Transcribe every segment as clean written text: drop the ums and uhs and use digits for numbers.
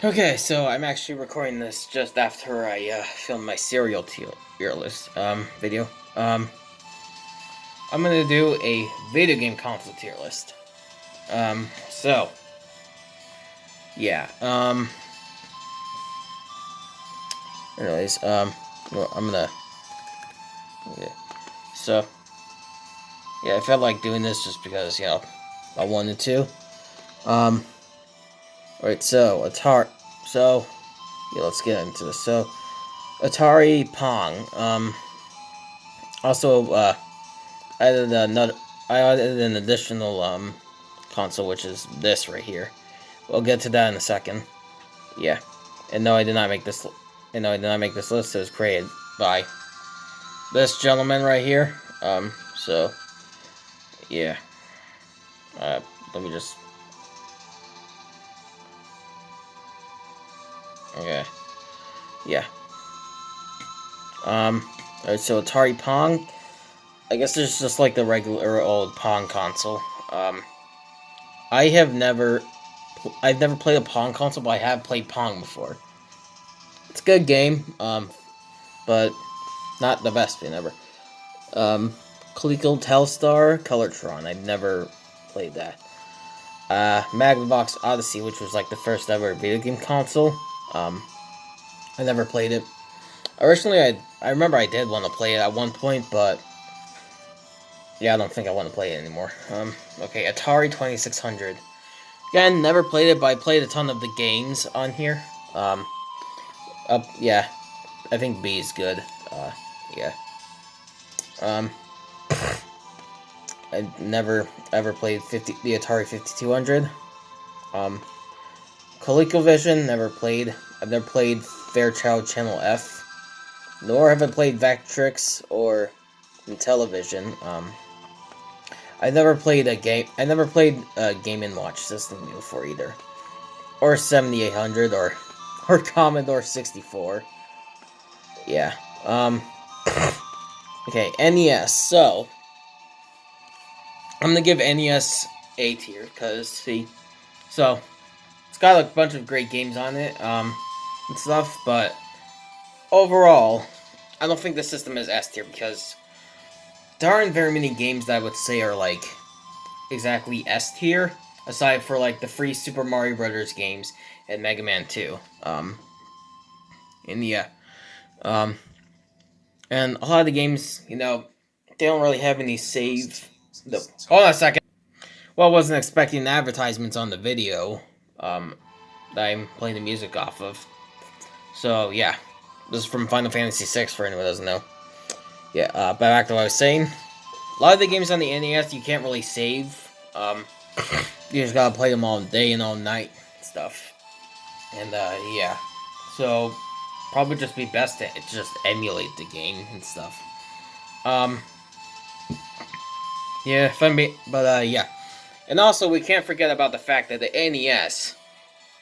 Okay, so I'm actually recording this just after I filmed my serial tier list video. I'm gonna do a video game console tier list. So yeah. Anyways, well, I'm gonna. Okay. So yeah, I felt like doing this just because I wanted to. Um. Alright, so Atari. So yeah, let's get into this. So Atari Pong. Also I added another. I added an additional console, which is this right here. We'll get to that in a second. Yeah, and no, I did not make this. And no, I did not make this list. It was created by this gentleman right here. So yeah. Let me just. Okay. Yeah. Alright, so Atari Pong. I guess it's just like the regular old Pong console. I have never. I've never played a Pong console, but I have played Pong before. It's a good game. But not the best thing ever. Coleco Telstar Colortron. I've never played that. Magnavox Odyssey, which was like the first ever video game console. I never played it. Originally, I remember I did want to play it at one point, but yeah, I don't think I want to play it anymore. Okay, Atari 2600. Again, never played it, but I played a ton of the games on here. Yeah, I think B is good. Yeah. Um, I never ever played the Atari 5200. ColecoVision, never played. I've never played Fairchild Channel F, nor have I played Vectrix or Intellivision. I never played a game. I never played a Game and Watch system before either, or 7800 or Commodore 64. Yeah. Okay, NES. So I'm gonna give NES A tier because see, so it's got a bunch of great games on it, and stuff, but overall, I don't think the system is S tier because there aren't very many games that I would say are like exactly S tier, aside for like the free Super Mario Brothers games and Mega Man 2. And yeah, um, and a lot of the games, they don't really have any save. No, hold on a second. Well, I wasn't expecting advertisements on the video that I'm playing the music off of. So yeah, this is from Final Fantasy VI for anyone who doesn't know. Yeah, but back to what I was saying. A lot of the games on the NES you can't really save. You just gotta play them all day and all night and stuff. And yeah, so probably just be best to just emulate the game and stuff. Um, yeah, fun, but yeah, and also we can't forget about the fact that the NES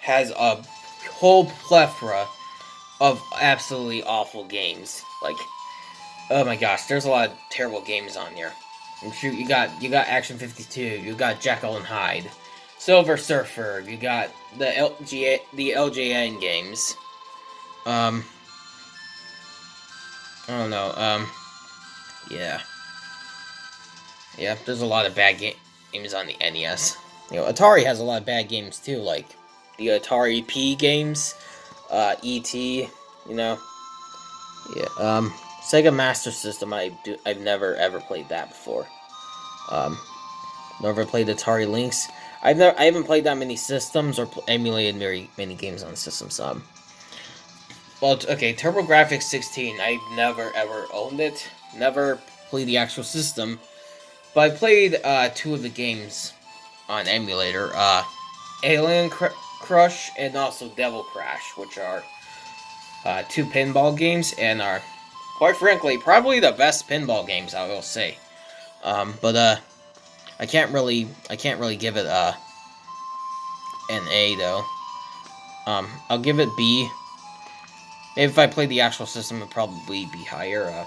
has a whole plethora of absolutely awful games. Like, oh my gosh, there's a lot of terrible games on here. And shoot, you got Action 52, you got Jekyll and Hyde, Silver Surfer, you got the LJN games. I don't know. Yeah, yeah. There's a lot of bad games on the NES. Atari has a lot of bad games too, like the Atari P games, ET. You know, yeah. Sega Master System. I've never ever played that before. Never played Atari Lynx. I haven't played that many systems or emulated very many games on systems. Well, okay, TurboGrafx 16. I've never ever owned it. Never played the actual system, but I played two of the games on emulator. Alien Crush and also Devil Crash, which are two pinball games and are, quite frankly, probably the best pinball games I will say. But I can't really give it an A though. I'll give it B. Maybe if I played the actual system, it'd probably be higher.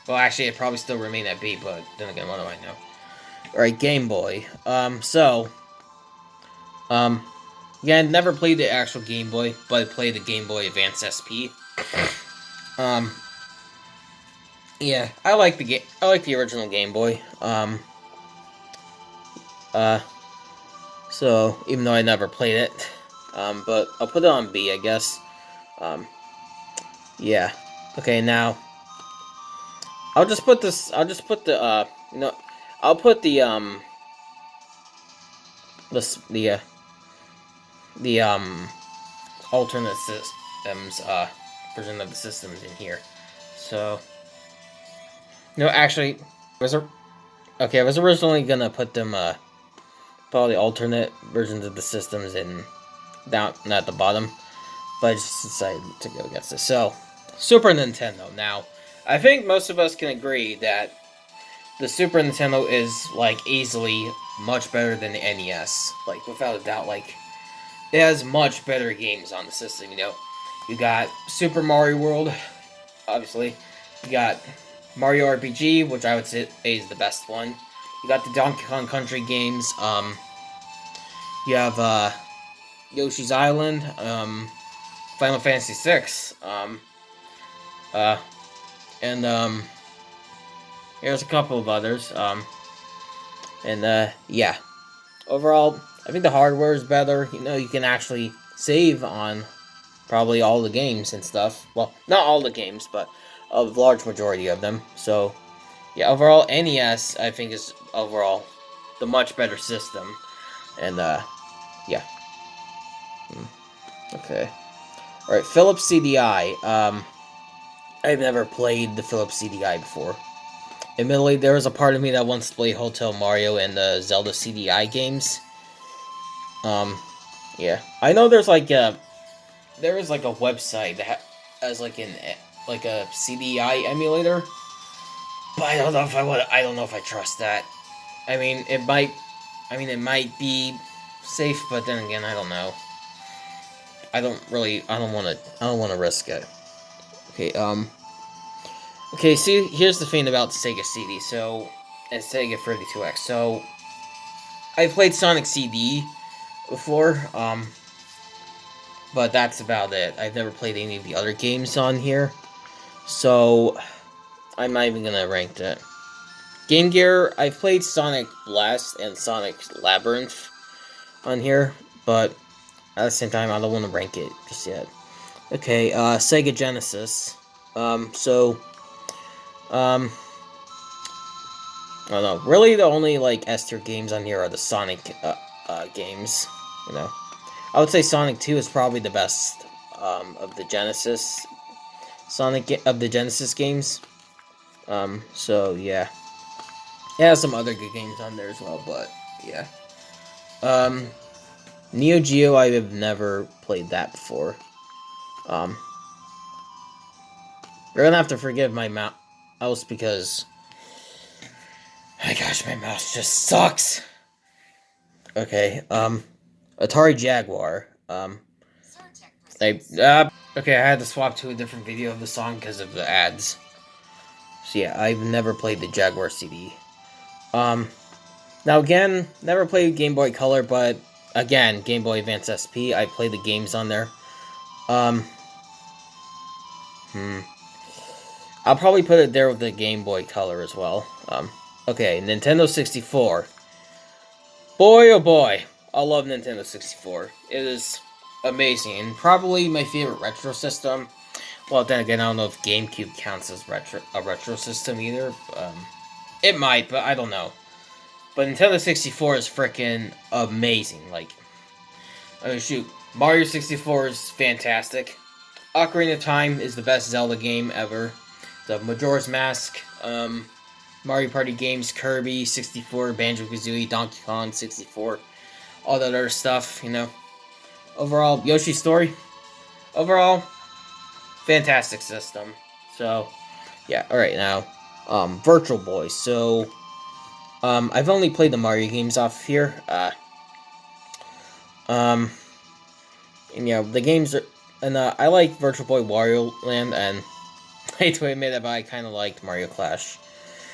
Well, actually, it'd probably still remain at B, but then again, what do I know? Alright, Game Boy. So, Again, never played the actual Game Boy, but I played the Game Boy Advance SP. Um, yeah, I like the game. I like the original Game Boy. So even though I never played it, but I'll put it on B, I guess. Yeah. Okay, now I'll just put this. I'll just put the. I'll put the alternate systems version of the systems in here. So no, actually, was there? Okay, I was originally gonna put them probably alternate versions of the systems in down at the bottom, but I just decided to go against this. So Super Nintendo. Now, I think most of us can agree that the Super Nintendo is like easily much better than the NES. Like without a doubt, like it has much better games on the system. You got Super Mario World, obviously. You got Mario RPG, which I would say is the best one. You got the Donkey Kong Country games. You have Yoshi's Island, Final Fantasy VI, and there's a couple of others. Yeah. Overall, I think the hardware is better. You can actually save on probably all the games and stuff. Well, not all the games, but a large majority of them. So, yeah, overall, NES, I think, is overall the much better system. And, yeah. Okay. Alright, Philips CDI. I've never played the Philips CDI before. Admittedly, there was a part of me that wants to play Hotel Mario and the Zelda CDI games. Yeah. I know there's like a website that has like a CDI emulator, but I don't know if I don't know if I trust that. I mean, it might be safe, but then again, I don't know. I don't want to risk it. Okay, okay, see, here's the thing about Sega CD, and Sega 32X. So, I played Sonic CD before, but that's about it. I've never played any of the other games on here, so I'm not even gonna rank that. Game Gear, I've played Sonic Blast and Sonic Labyrinth on here, but at the same time, I don't want to rank it just yet. Okay, Sega Genesis. I don't know. Really, the only like S tier games on here are the Sonic games. I would say Sonic 2 is probably the best of the Genesis Genesis games. So yeah, it has some other good games on there as well, but yeah. Neo Geo, I have never played that before. You're gonna have to forgive my mouse because, my gosh, my mouse just sucks. Okay, Atari Jaguar. Okay, I had to swap to a different video of the song because of the ads. So yeah, I've never played the Jaguar CD. Now again, never played Game Boy Color, but again, Game Boy Advance SP, I played the games on there. I'll probably put it there with the Game Boy Color as well. Okay, Nintendo 64. Boy, oh boy, I love Nintendo 64. It is amazing, and probably my favorite retro system. Well, then again, I don't know if GameCube counts as a retro system either. It might, but I don't know. But Nintendo 64 is freaking amazing. Like, oh shoot, Mario 64 is fantastic. Ocarina of Time is the best Zelda game ever. The Majora's Mask, Mario Party games, Kirby 64, Banjo-Kazooie, Donkey Kong 64, all that other stuff, Overall, Yoshi's Story. Overall, fantastic system. So, yeah, alright, now, Virtual Boy. So, I've only played the Mario games off here. And, the games are, and, I like Virtual Boy Wario Land, and I hate to admit it, but I kind of liked Mario Clash.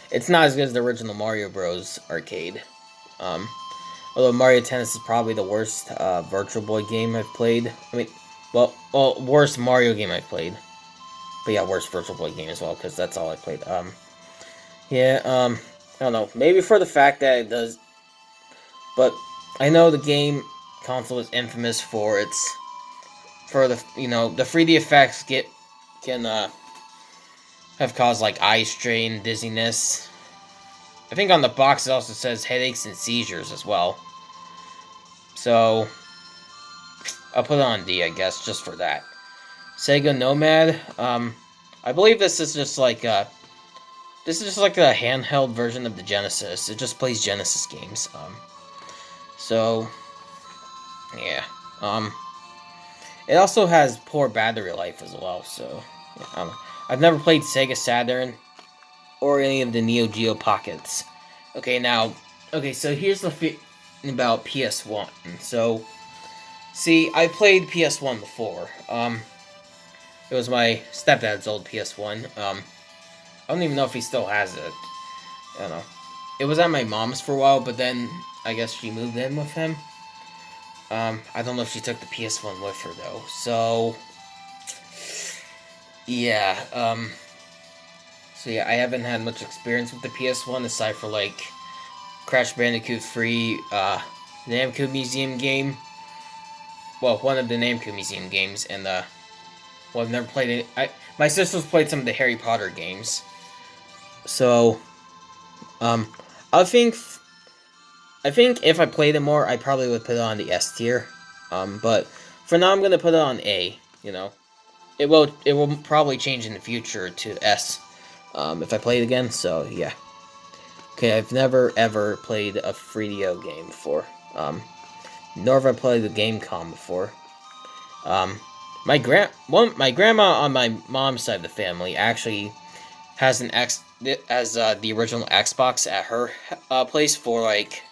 It's not as good as the original Mario Bros. Arcade. Although Mario Tennis is probably the worst Virtual Boy game I've played. I mean, worst Mario game I've played. But yeah, worst Virtual Boy game as well, because that's all I played. Yeah, I don't know. Maybe for the fact that it does... But I know the game console is infamous for its... For the, the 3D effects can have caused, like, eye strain, dizziness. I think on the box it also says headaches and seizures as well. So, I'll put it on D, I guess, just for that. Sega Nomad, I believe this is just like a handheld version of the Genesis. It just plays Genesis games. So, yeah. It also has poor battery life as well, so, yeah, I've never played Sega Saturn or any of the Neo Geo Pockets. So here's the thing about PS1. So, see, I played PS1 before. It was my stepdad's old PS1. I don't even know if he still has it. I don't know. It was at my mom's for a while, but then I guess she moved in with him. I don't know if she took the PS1 with her, though. So, yeah, I haven't had much experience with the PS1 aside for, like, Crash Bandicoot 3, Namco Museum game. Well, one of the Namco Museum games, and, well, I've never played it. My sister's played some of the Harry Potter games. So, I think if I played it more, I probably would put it on the S tier. But for now, I'm gonna put it on A. It will probably change in the future to S. If I play it again. So yeah. Okay, I've never ever played a 3DO game before. Nor have I played the GameCom before. My grandma on my mom's side of the family actually has the original Xbox at her place for, like,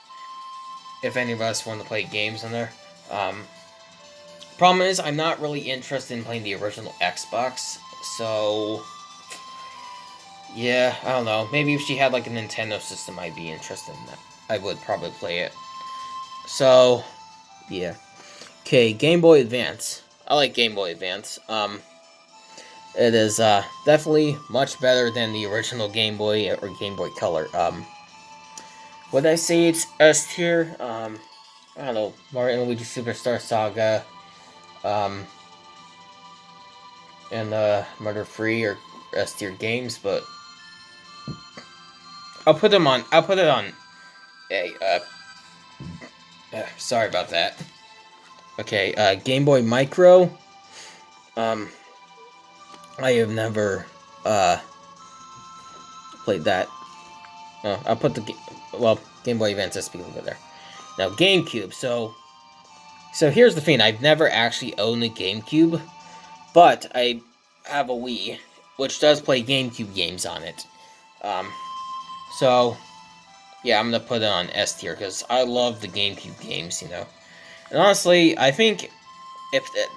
if any of us want to play games on there. Problem is, I'm not really interested in playing the original Xbox, so yeah, I don't know. Maybe if she had, like, a Nintendo system, I'd be interested in that. I would probably play it. So, yeah. Okay, Game Boy Advance. I like Game Boy Advance. It is definitely much better than the original Game Boy or Game Boy Color. Would I say it's S tier? I don't know. Mario and Luigi Superstar Saga, and Murder Free or S tier games, but I'll put it on A. Sorry about that. Okay, Game Boy Micro. I have never played that. I'll put Game Boy Advance SP over there. Now GameCube. So here's the thing. I've never actually owned a GameCube, but I have a Wii, which does play GameCube games on it. So yeah, I'm gonna put it on S tier because I love the GameCube games. And honestly, I think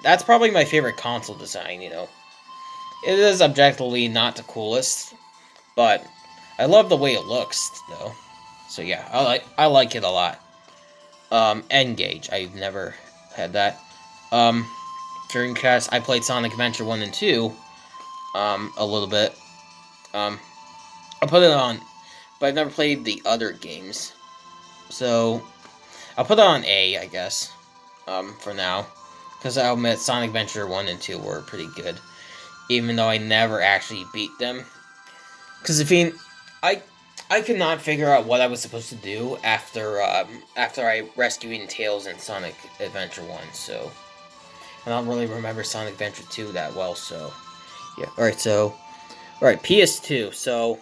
that's probably my favorite console design. It is objectively not the coolest, but I love the way it looks, though. So yeah, I like it a lot. N-Gage, I've never had that. Dreamcast, I played Sonic Adventure 1 and 2, a little bit. I put it on, but I've never played the other games. So, I'll put it on A, I guess, for now. Because I'll admit Sonic Adventure 1 and 2 were pretty good. Even though I never actually beat them. Because, I could not figure out what I was supposed to do after I rescued Tails in Sonic Adventure 1, so I don't really remember Sonic Adventure 2 that well, so yeah. Alright, PS2. So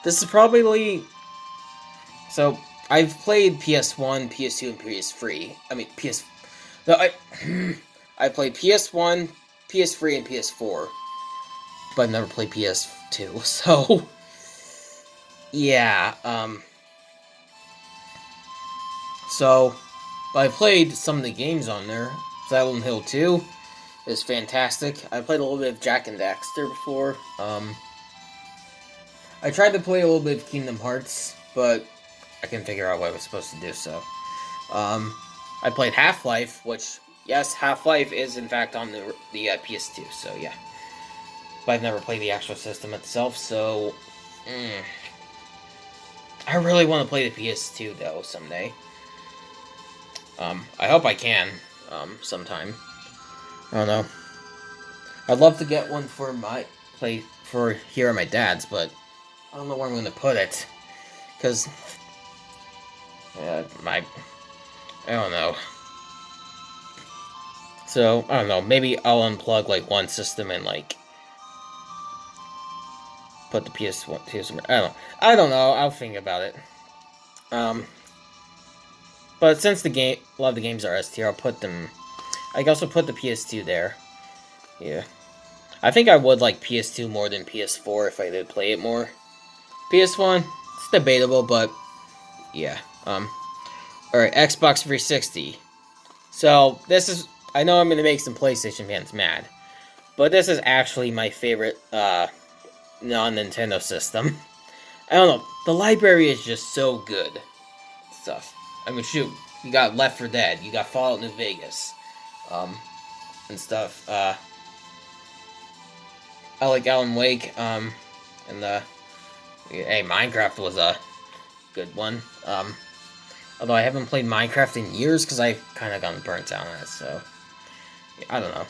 this is probably I've played PS1, PS2, and PS3. I played PS1, PS3, and PS4, but never played PS2, so yeah, but I played some of the games on there. Silent Hill 2 is fantastic. I played a little bit of Jak and Daxter before. I tried to play a little bit of Kingdom Hearts, but I couldn't figure out what I was supposed to do, so I played Half-Life, which, yes, Half-Life is in fact on the PS2, so yeah. But I've never played the actual system itself, so I really want to play the PS2 though someday. I hope I can sometime. I don't know. I'd love to get one for my play for here at my dad's, but I don't know where I'm going to put it because I don't know. So I don't know. Maybe I'll unplug like one system and like put the PS1. I don't know. I'll think about it. But since a lot of the games are S tier, I'll put them. I can also put the PS2 there. Yeah. I think I would like PS2 more than PS4 if I did play it more. PS1, it's debatable, but yeah. Alright, Xbox 360. So, this is... I know I'm going to make some PlayStation fans mad, but this is actually my favorite non-Nintendo system. I don't know, the library is just so good. Stuff. I mean, shoot, you got Left 4 Dead, you got Fallout New Vegas, and stuff. I like Alan Wake, and hey, Minecraft was a good one. Although I haven't played Minecraft in years because I've kind of gotten burnt out on it, so yeah, I don't know.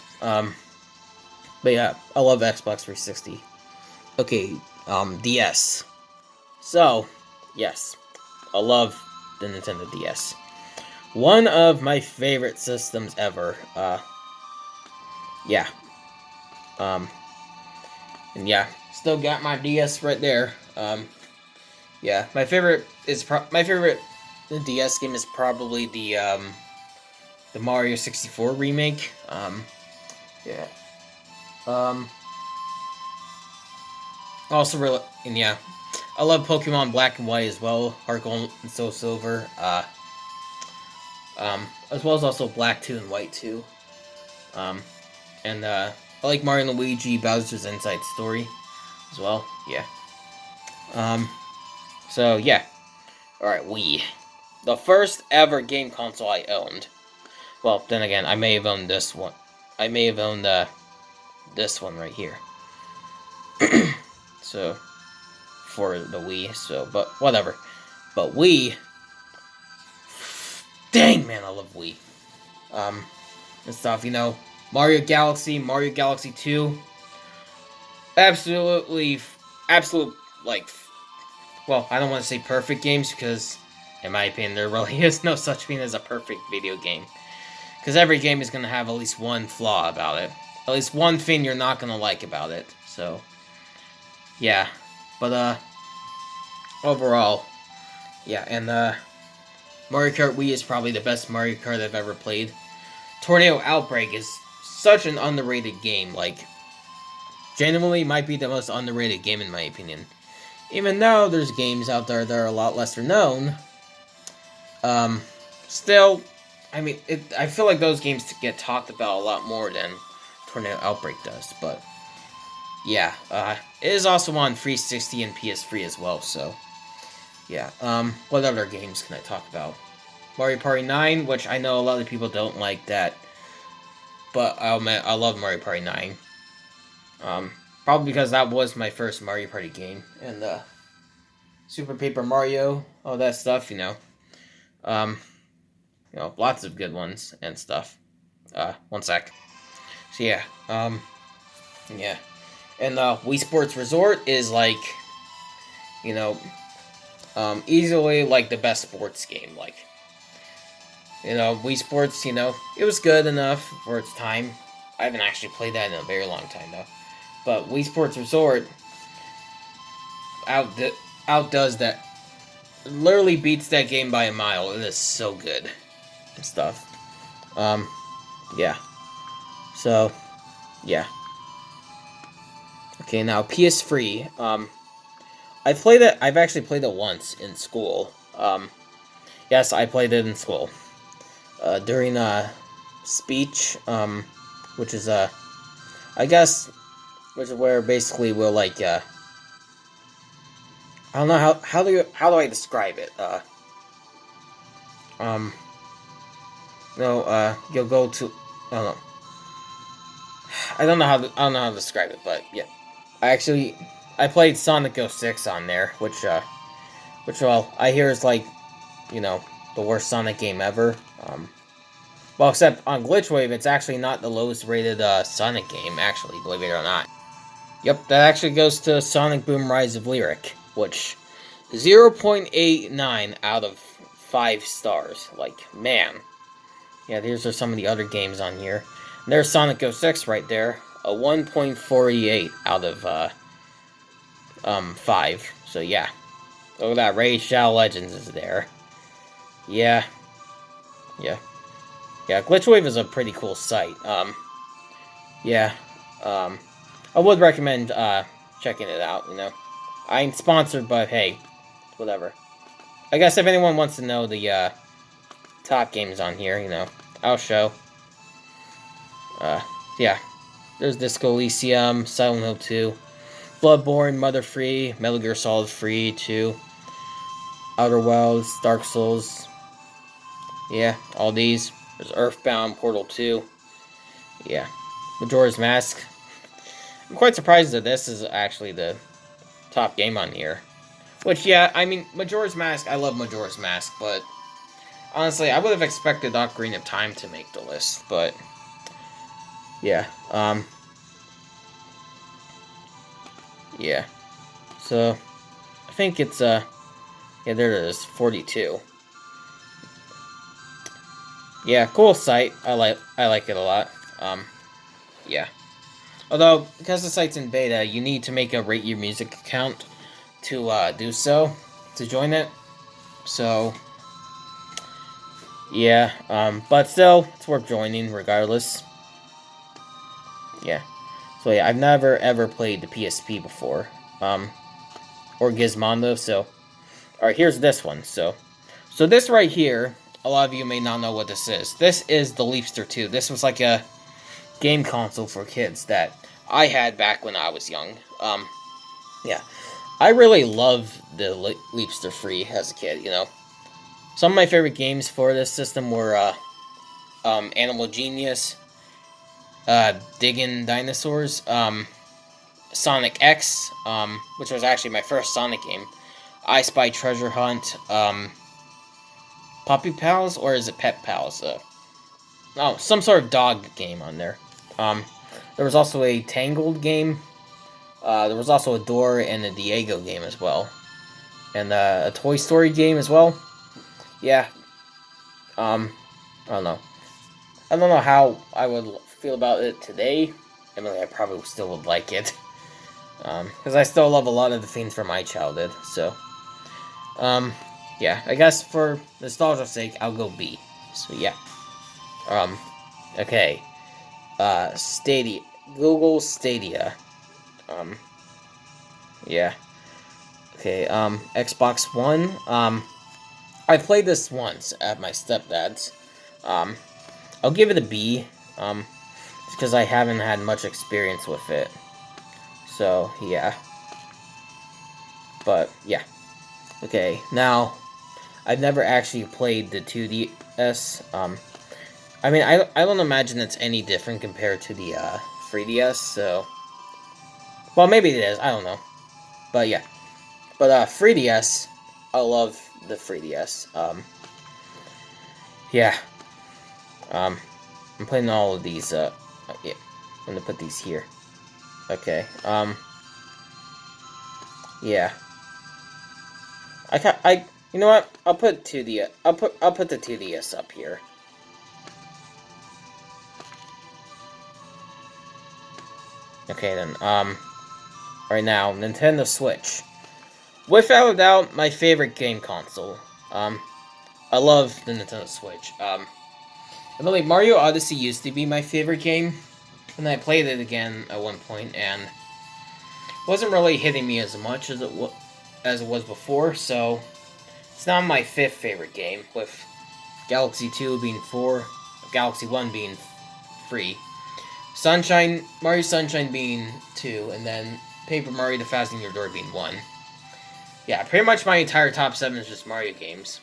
But yeah, I love Xbox 360. Okay, DS. So, yes, I love the Nintendo DS. One of my favorite systems ever. Yeah. And yeah, still got my DS right there. Yeah, my favorite the DS game is probably the Mario 64 remake. Yeah. Also really, and yeah, I love Pokemon Black and White as well, Heart Gold and Soul Silver. As well as also Black 2 and White 2. And I like Mario and Luigi Bowser's Inside Story as well. Yeah. So yeah. Alright, Wii. The first ever game console I owned. Well, then again, I may have owned this one. I may have owned this one right here. So, for the Wii, so, but whatever. But Wii, dang man, I love Wii. And stuff, you know, Mario Galaxy 2, absolute, like, well, I don't want to say perfect games, because, in my opinion, there really is no such thing as a perfect video game. Because every game is going to have at least one flaw about it. At least one thing you're not going to like about it, so, yeah. But, overall, yeah, and, Mario Kart Wii is probably the best Mario Kart I've ever played. Tornado Outbreak is such an underrated game, like, genuinely might be the most underrated game in my opinion. Even though there's games out there that are a lot lesser known, still, I mean, I feel like those games get talked about a lot more than Tornado Outbreak does, but, yeah, it is also on 360 and PS3 as well, so, yeah, what other games can I talk about? Mario Party 9, which I know a lot of people don't like that, but I love Mario Party 9. Probably because that was my first Mario Party game, and Super Paper Mario, all that stuff, you know. You know, lots of good ones and stuff. One sec. So yeah, yeah. And Wii Sports Resort is like, you know, easily like the best sports game, like, you know, Wii Sports, you know, it was good enough for its time. I haven't actually played that in a very long time, though. But Wii Sports Resort outdoes that. Literally beats that game by a mile. It is so good. And stuff. Yeah. So, yeah. Okay, now PS3. I've played it. I've actually played it once in school. Yes, I played it in school. During speech, which is I guess, which is where basically we'll like I don't know how do I describe it? No, you'll go to. I don't know. I don't know how to describe it, but yeah. I played Sonic 06 on there, which well, I hear is like, you know, the worst Sonic game ever. Well, except on Glitchwave, it's actually not the lowest rated Sonic game, actually, believe it or not. Yep, that actually goes to Sonic Boom Rise of Lyric, which 0.89 out of 5 stars. Like, man. Yeah, these are some of the other games on here. And there's Sonic 06 right there, a 1.48 out of 5. So yeah. Look at that, Raid Shadow Legends is there. Yeah. Yeah. Yeah, Glitchwave is a pretty cool site. Yeah. I would recommend checking it out, you know. I ain't sponsored, but hey, whatever. I guess if anyone wants to know the top games on here, you know, I'll show. Yeah. There's Disco Elysium, Silent Hill 2, Bloodborne, Mother Free, Metal Gear Solid Free 2, Outer Worlds, Dark Souls. Yeah, all these. There's Earthbound, Portal 2. Yeah. Majora's Mask. I'm quite surprised that this is actually the top game on here. Which, yeah, I mean, Majora's Mask, I love Majora's Mask, but honestly, I would have expected Ocarina of Time to make the list, but yeah, yeah. So, I think it's, yeah, there it is, 42. Yeah, cool site. I like it a lot. Yeah. Although, because the site's in beta, you need to make a Rate Your Music account to do so, to join it. So, yeah, but still, it's worth joining regardless. Yeah. So yeah, I've never ever played the PSP before, or Gizmondo. So, all right, here's this one. So this right here, a lot of you may not know what this is. This is the Leapster 2. This was like a game console for kids that I had back when I was young. Yeah, I really loved the Leapster 3 as a kid. You know, some of my favorite games for this system were Animal Genius, Diggin' Dinosaurs, Sonic X, which was actually my first Sonic game, I Spy Treasure Hunt, Puppy Pals, or is it Pet Pals? Oh, some sort of dog game on there. There was also a Tangled game. There was also a Dora and a Diego game as well. And a Toy Story game as well. Yeah. I don't know. I don't know how I would feel about it today. I mean, I probably still would like it. Because I still love a lot of the themes from my childhood, so. Yeah, I guess for nostalgia's sake, I'll go B. So, yeah. Okay. Stadia. Google Stadia. Yeah. Okay, Xbox One. I played this once at my stepdad's. I'll give it a B. Just because I haven't had much experience with it. So, yeah. But, yeah. Okay, now, I've never actually played the 2DS. I mean, I don't imagine it's any different compared to the 3DS, so. Well, maybe it is, I don't know. But, yeah. But, 3DS, I love the 3DS. Yeah. I'm putting all of these, yeah. I'm gonna put these here. Okay, yeah. You know what? I'll put I'll put the 2DS up here. Okay then, right now, Nintendo Switch. Without a doubt, my favorite game console. I love the Nintendo Switch. Really, Mario Odyssey used to be my favorite game, and I played it again at one point, and wasn't really hitting me as much as it was before, so it's now my 5th favorite game, with Galaxy 2 being 4, Galaxy 1 being 3, Mario Sunshine being 2, and then Paper Mario The Thousand Year Door being 1. Yeah, pretty much my entire top 7 is just Mario games.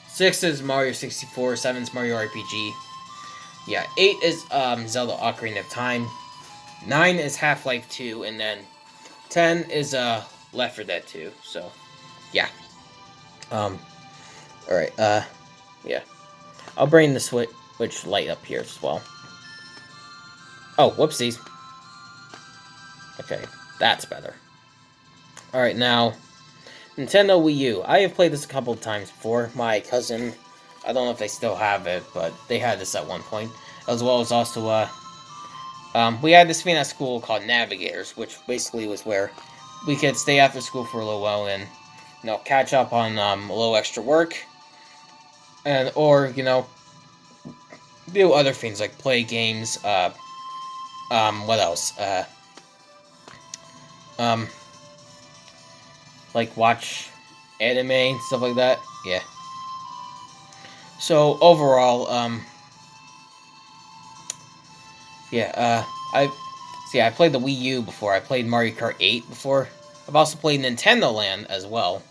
6 is Mario 64, 7 is Mario RPG, Yeah, 8 is Zelda Ocarina of Time. 9 is Half-Life 2, and then 10 is Left 4 Dead 2. So, yeah. All right. Yeah. I'll bring the switch light up here as well. Oh, whoopsies. Okay, that's better. All right, now Nintendo Wii U. I have played this a couple of times before. My cousin, I don't know if they still have it, but they had this at one point, as well as also we had this thing at school called Navigators, which basically was where we could stay after school for a little while and, you know, catch up on a little extra work, and or, you know, do other things like play games. What else? Like watch anime and stuff like that. Yeah. So overall, yeah, I played the Wii U before. I played Mario Kart 8 before. I've also played Nintendo Land as well.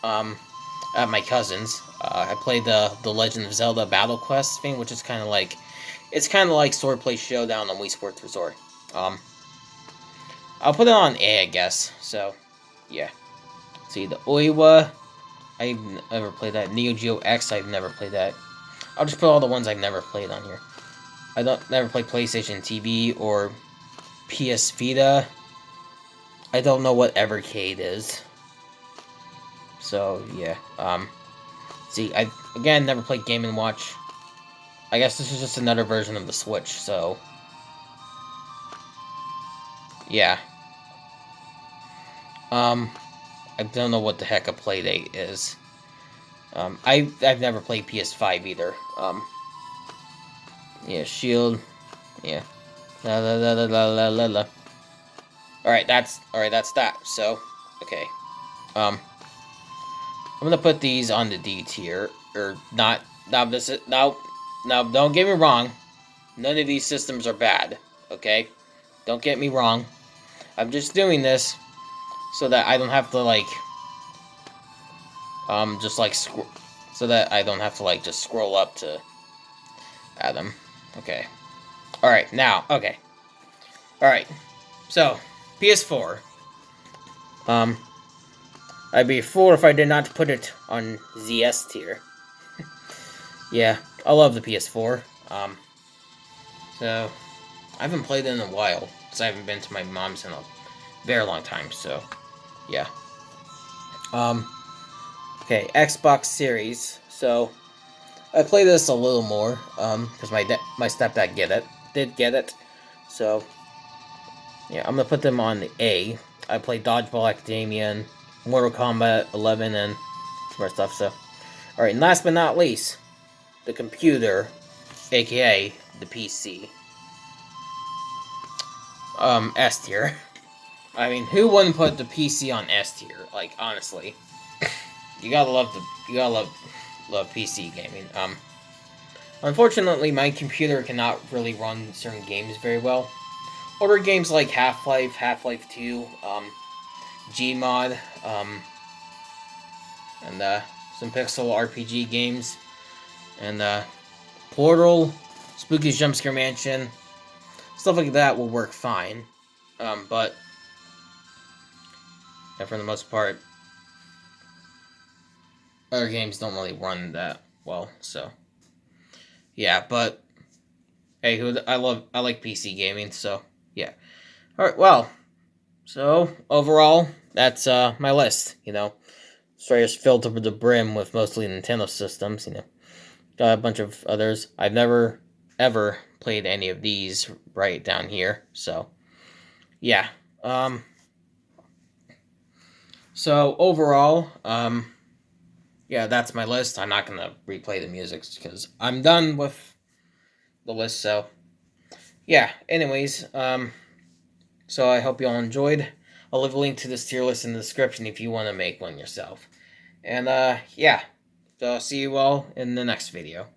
At my cousin's. I played the Legend of Zelda Battle Quest thing, which is kind of like, it's kind of like Swordplay Showdown on Wii Sports Resort. I'll put it on A, I guess. So, yeah. See, the Oiwa, I've never played that. Neo Geo X, I've never played that. I'll just put all the ones I've never played on here. I never played PlayStation TV or PS Vita. I don't know what Evercade is. So, yeah. See, I, again, never played Game & Watch. I guess this is just another version of the Switch, so... yeah. I don't know what the heck a Playdate is. I've never played PS5 either. Yeah, Shield. Yeah. La la la la la la la la. Alright, that's that. So, okay. I'm gonna put these on the D tier. Or not. Now, now, don't get me wrong. None of these systems are bad. Okay? Don't get me wrong. I'm just doing this so that I don't have to, like, just, like, so that I don't have to, like, just scroll up to add them. Okay. Alright, now, okay. Alright. So, PS4. I'd be a fool if I did not put it on ZS tier. Yeah, I love the PS4. So, I haven't played it in a while, because I haven't been to my mom's in a very long time, so, yeah. Okay, Xbox Series. So, I play this a little more, because my stepdad did get it. So, yeah, I'm gonna put them on the A. I play Dodgeball Academia and Mortal Kombat 11 and some more stuff, so. Alright, and last but not least, the computer, aka the PC. S tier. I mean, who wouldn't put the PC on S tier? Like, honestly. You gotta love PC gaming. Unfortunately, my computer cannot really run certain games very well. Older games like Half-Life, Half-Life 2, Gmod, and some pixel RPG games, and Portal, Spooky's Jumpscare Mansion, stuff like that will work fine. But for the most part, other games don't really run that well. So yeah, but hey, I like PC gaming. So yeah. All right. Well, so overall, that's my list. You know, sorry, it's filled to the brim with mostly Nintendo systems. You know, got a bunch of others. I've never ever played any of these right down here. So yeah. So overall, yeah, that's my list. I'm not gonna replay the music because I'm done with the list. So yeah. Anyways, so I hope you all enjoyed. I'll leave a link to this tier list in the description if you want to make one yourself. And yeah, so I'll see you all in the next video.